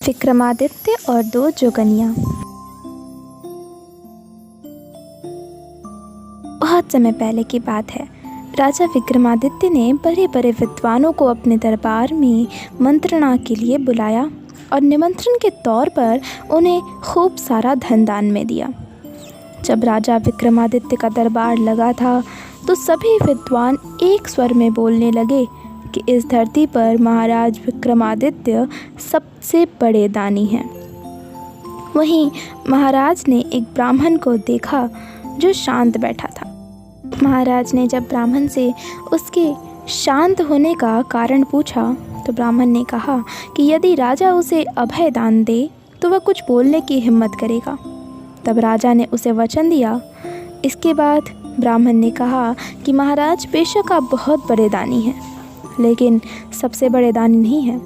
विक्रमादित्य और दो जोगनियाँ। बहुत समय पहले की बात है। राजा विक्रमादित्य ने बड़े बड़े विद्वानों को अपने दरबार में मंत्रणा के लिए बुलाया और निमंत्रण के तौर पर उन्हें खूब सारा धन दान में दिया। जब राजा विक्रमादित्य का दरबार लगा था तो सभी विद्वान एक स्वर में बोलने लगे कि इस धरती पर महाराज विक्रमादित्य सबसे बड़े दानी हैं। वहीं महाराज ने एक ब्राह्मण को देखा जो शांत बैठा था। महाराज ने जब ब्राह्मण से उसके शांत होने का कारण पूछा तो ब्राह्मण ने कहा कि यदि राजा उसे अभय दान दे तो वह कुछ बोलने की हिम्मत करेगा। तब राजा ने उसे वचन दिया। इसके बाद ब्राह्मण ने कहा कि महाराज बेशक आप बहुत बड़े दानी हैं, लेकिन सबसे बड़े दानी नहीं हैं।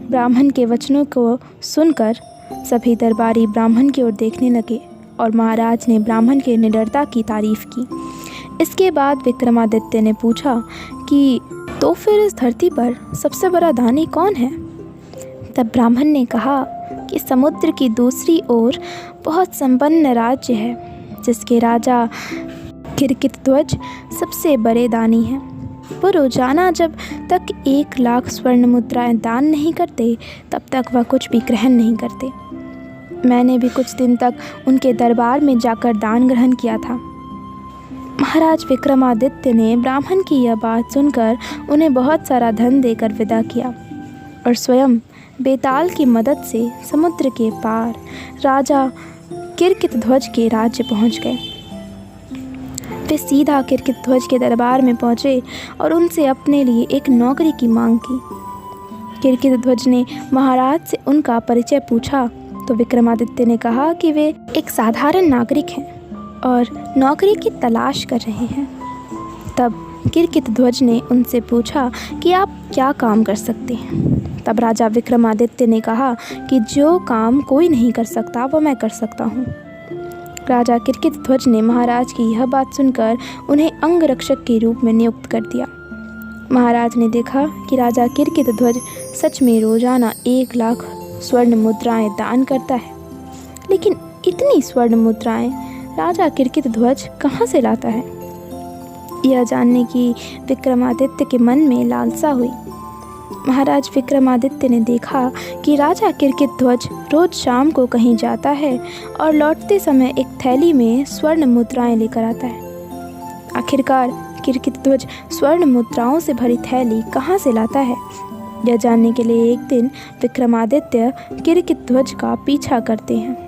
ब्राह्मण के वचनों को सुनकर सभी दरबारी ब्राह्मण की ओर देखने लगे और महाराज ने ब्राह्मण के निडरता की तारीफ की। इसके बाद विक्रमादित्य ने पूछा कि तो फिर इस धरती पर सबसे बड़ा दानी कौन है? तब ब्राह्मण ने कहा कि समुद्र की दूसरी ओर बहुत संपन्न राज्य है जिसके राजा किरकितध्वज सबसे बड़े दानी हैं। वो रोजाना जब तक 1,00,000 स्वर्ण मुद्राएं दान नहीं करते तब तक वह कुछ भी ग्रहण नहीं करते। मैंने भी कुछ दिन तक उनके दरबार में जाकर दान ग्रहण किया था। महाराज विक्रमादित्य ने ब्राह्मण की यह बात सुनकर उन्हें बहुत सारा धन देकर विदा किया और स्वयं बेताल की मदद से समुद्र के पार राजा किरकितध्वज के राज्य पहुंच गए। वे सीधा किरकितध्वज के दरबार में पहुंचे और उनसे अपने लिए एक नौकरी की मांग की। किरकितध्वज ने महाराज से उनका परिचय पूछा तो विक्रमादित्य ने कहा कि वे एक साधारण नागरिक हैं और नौकरी की तलाश कर रहे हैं। तब किरकितध्वज ने उनसे पूछा कि आप क्या काम कर सकते हैं? तब राजा विक्रमादित्य ने कहा कि जो काम कोई नहीं कर सकता वो मैं कर सकता हूँ। राजा किरकितध्वज ने महाराज की यह बात सुनकर उन्हें अंगरक्षक के रूप में नियुक्त कर दिया। महाराज ने देखा कि राजा किरकितध्वज सच में रोजाना 1,00,000 स्वर्ण मुद्राएं दान करता है, लेकिन इतनी स्वर्ण मुद्राएं राजा किरकितध्वज कहाँ से लाता है? यह जानने की विक्रमादित्य के मन में लालसा हुई। महाराज विक्रमादित्य ने देखा कि राजा किरकितध्वज रोज शाम को कहीं जाता है और लौटते समय एक थैली में स्वर्ण मुद्राएं लेकर आता है। आखिरकार किरकितध्वज स्वर्ण मुद्राओं से भरी थैली कहाँ से लाता है? यह जानने के लिए एक दिन विक्रमादित्य किरकितध्वज का पीछा करते हैं।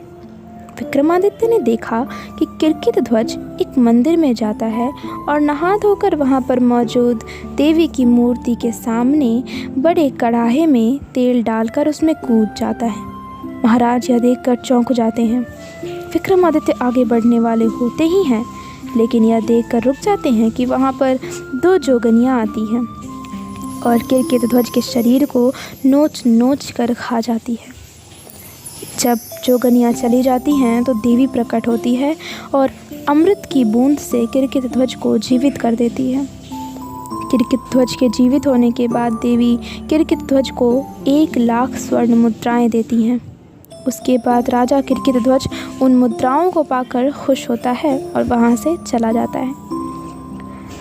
विक्रमादित्य ने देखा कि किरकितध्वज एक मंदिर में जाता है और नहा धोकर वहाँ पर मौजूद देवी की मूर्ति के सामने बड़े कढ़ाहे में तेल डालकर उसमें कूद जाता है। महाराज यह देखकर चौंक जाते हैं। विक्रमादित्य आगे बढ़ने वाले होते ही हैं, लेकिन यह देखकर रुक जाते हैं कि वहाँ पर दो जोगनियाँ आती हैं और किरकितध्वज के शरीर को नोच नोच कर खा जाती है। जब जोगनियाँ चली जाती हैं तो देवी प्रकट होती है और अमृत की बूंद से किरकितध्वज को जीवित कर देती है। किरकितध्वज के जीवित होने के बाद देवी किरकितध्वज को 1,00,000 स्वर्ण मुद्राएं देती हैं। उसके बाद राजा किरकितध्वज उन मुद्राओं को पाकर खुश होता है और वहाँ से चला जाता है।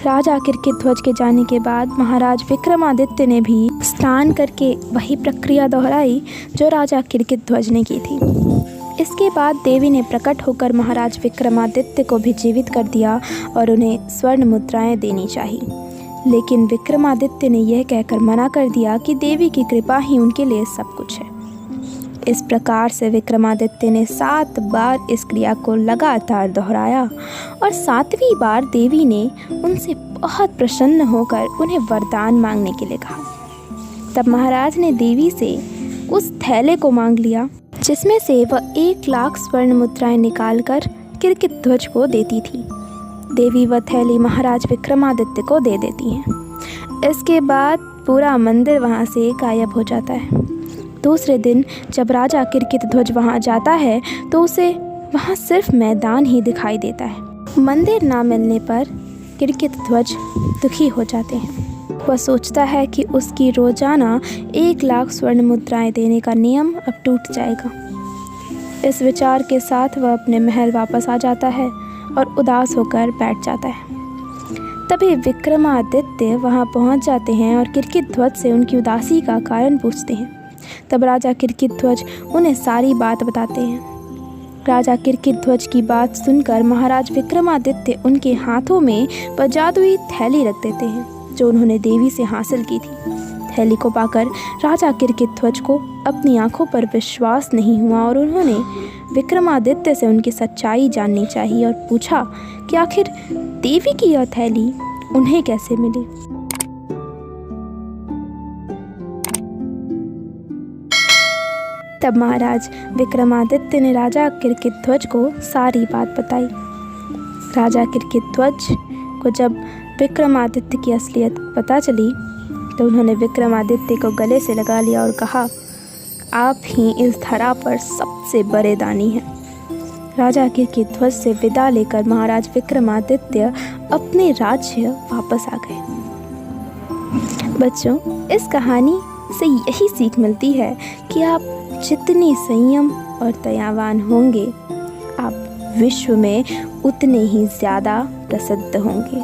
राजा किरकितध्वज के जाने के बाद महाराज विक्रमादित्य ने भी स्नान करके वही प्रक्रिया दोहराई जो राजा किरकितध्वज ने की थी। इसके बाद देवी ने प्रकट होकर महाराज विक्रमादित्य को भी जीवित कर दिया और उन्हें स्वर्ण मुद्राएं देनी चाहिए। लेकिन विक्रमादित्य ने यह कहकर मना कर दिया कि देवी की कृपा ही उनके लिए सब कुछ है। इस प्रकार से विक्रमादित्य ने 7 बार इस क्रिया को लगातार दोहराया और 7वीं बार देवी ने उनसे बहुत प्रसन्न होकर उन्हें वरदान मांगने के लिए कहा। तब महाराज ने देवी से उस थैले को मांग लिया जिसमें से वह 1,00,000 स्वर्ण मुद्राएं निकालकर किरकितध्वज को देती थी। देवी वह थैली महाराज विक्रमादित्य को दे देती हैं। इसके बाद पूरा मंदिर वहाँ से गायब हो जाता है। दूसरे दिन जब राजा किरकितध्वज वहाँ जाता है तो उसे वहाँ सिर्फ मैदान ही दिखाई देता है। मंदिर ना मिलने पर किरकितध्वज दुखी हो जाते हैं। वह सोचता है कि उसकी रोजाना 1,00,000 स्वर्ण मुद्राएं देने का नियम अब टूट जाएगा। इस विचार के साथ वह अपने महल वापस आ जाता है और उदास होकर बैठ जाता है। तभी विक्रमादित्य वहां पहुंच जाते हैं और किरकिध्वज से उनकी उदासी का कारण पूछते हैं। तब राजा किरकिध्वज उन्हें सारी बात बताते हैं। राजा किरकिध्वज की बात सुनकर महाराज विक्रमादित्य उनके हाथों में वह जादुई थैली रख देते हैं जो उन्होंने देवी से हासिल की थी। थैली को पाकर राजा किरकिध्वज को अपनी आंखों पर विश्वास नहीं हुआ और उन्होंने विक्रमादित्य से उनकी सच्चाई जाननी चाहिए और पूछा कि आखिर देवी की यह थैली उन्हें कैसे मिली। तब महाराज विक्रमादित्य ने राजा किरकिध्वज को सारी बात बताई। राजा किरकिध्वज को जब विक्रमादित्य की असलियत पता चली तो उन्होंने विक्रमादित्य को गले से लगा लिया और कहा, आप ही इस धरा पर सबसे बड़े दानी हैं। राजा किरकिध्वज से विदा लेकर महाराज विक्रमादित्य अपने राज्य वापस आ गए। बच्चों, इस कहानी से यही सीख मिलती है कि आप जितनी संयम और दयावान होंगे, आप विश्व में उतने ही ज़्यादा प्रसिद्ध होंगे।